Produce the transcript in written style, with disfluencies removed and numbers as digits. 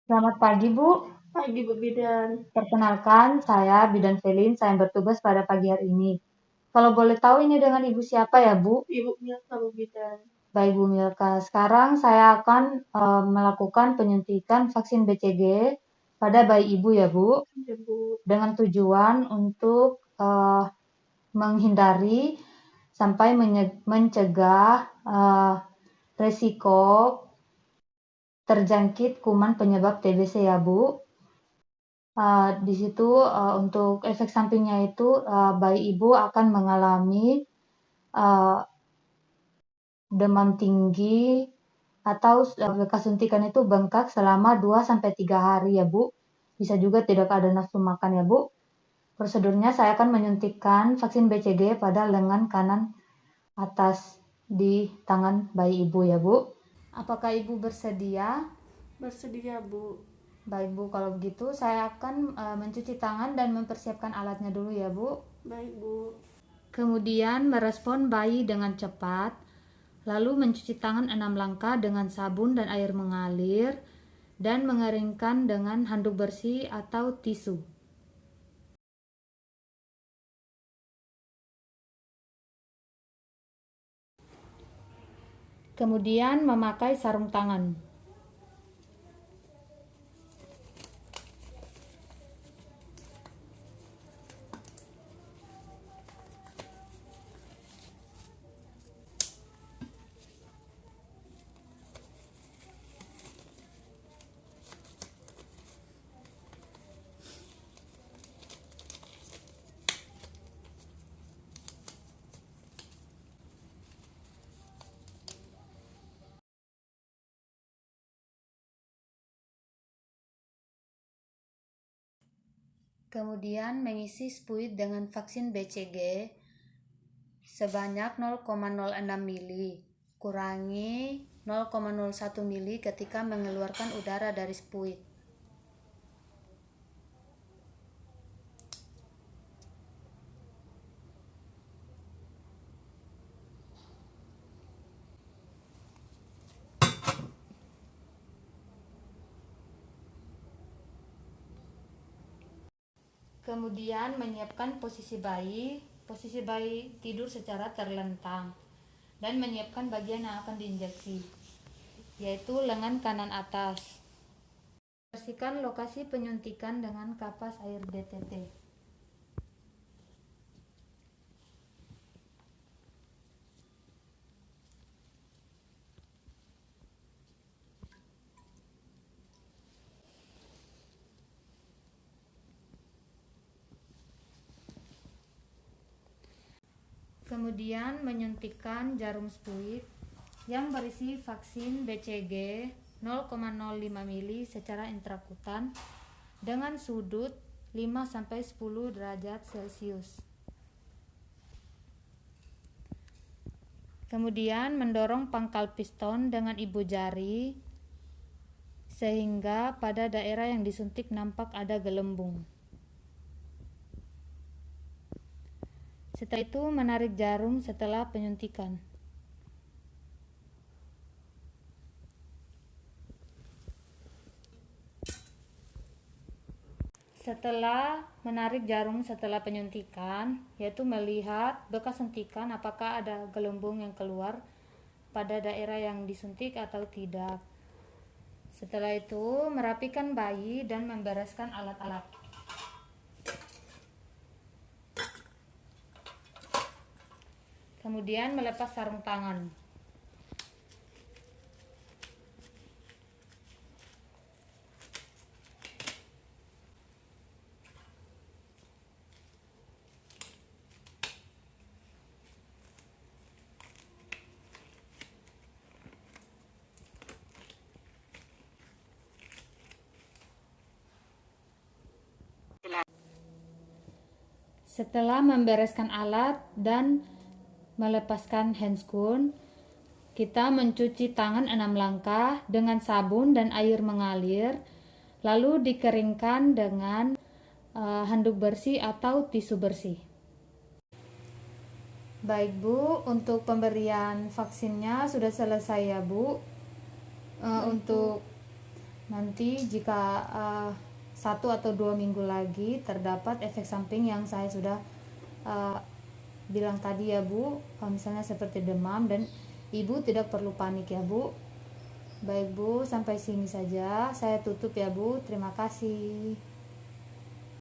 Selamat pagi, Bu. Pagi Bu Bidan. Perkenalkan, saya Bidan Felin. Saya bertugas pada pagi hari ini. Kalau boleh tahu ini dengan Ibu siapa ya, Bu? Ibu Milka Bu Bidan. Baik, Bu Milka. Sekarang saya akan melakukan penyuntikan vaksin BCG pada bayi Ibu ya, Bu. Ya Bu. Dengan tujuan untuk menghindari sampai mencegah resiko terjangkit kuman penyebab TBC ya, Bu. Di situ, untuk efek sampingnya itu, bayi ibu akan mengalami, eee, demam tinggi atau bekas suntikan itu bengkak selama 2 sampai 3 hari ya, Bu. Bisa juga tidak ada nafsu makan ya, Bu. Prosedurnya saya akan menyuntikkan vaksin BCG pada lengan kanan atas di tangan bayi ibu ya, Bu. Apakah ibu bersedia? Bersedia Bu. Baik, Bu, kalau begitu saya akan mencuci tangan dan mempersiapkan alatnya dulu ya, Bu. Baik Bu. Kemudian merespon bayi dengan cepat, lalu mencuci tangan 6 langkah dengan sabun dan air mengalir, dan mengeringkan dengan handuk bersih atau tisu. Kemudian memakai sarung tangan. Kemudian mengisi spuit dengan vaksin BCG sebanyak 0,06 mili, kurangi 0,01 mili ketika mengeluarkan udara dari spuit. Kemudian menyiapkan posisi bayi tidur secara terlentang, dan menyiapkan bagian yang akan diinjeksi, yaitu lengan kanan atas. Bersihkan lokasi penyuntikan dengan kapas air DTT. Kemudian menyuntikkan jarum spuit yang berisi vaksin BCG 0,05 mili secara intrakutan dengan sudut 5-10 derajat Celcius. Kemudian mendorong pangkal piston dengan ibu jari sehingga pada daerah yang disuntik nampak ada gelembung. Setelah itu menarik jarum setelah penyuntikan. Setelah menarik jarum setelah penyuntikan, yaitu melihat bekas suntikan apakah ada gelembung yang keluar pada daerah yang disuntik atau tidak. Setelah itu merapikan bayi dan membereskan alat-alat. Kemudian melepas sarung tangan. Setelah membereskan alat dan melepaskan handscoon, kita mencuci tangan 6 langkah dengan sabun dan air mengalir, lalu dikeringkan dengan handuk bersih atau tisu bersih. Baik Bu, untuk pemberian vaksinnya sudah selesai ya Bu. Untuk Nanti jika 1 atau 2 minggu lagi terdapat efek samping yang saya sudah uh, bilang tadi ya Bu, misalnya seperti demam, dan Ibu tidak perlu panik ya Bu. Baik Bu, sampai sini saja saya tutup ya Bu. Terima kasih.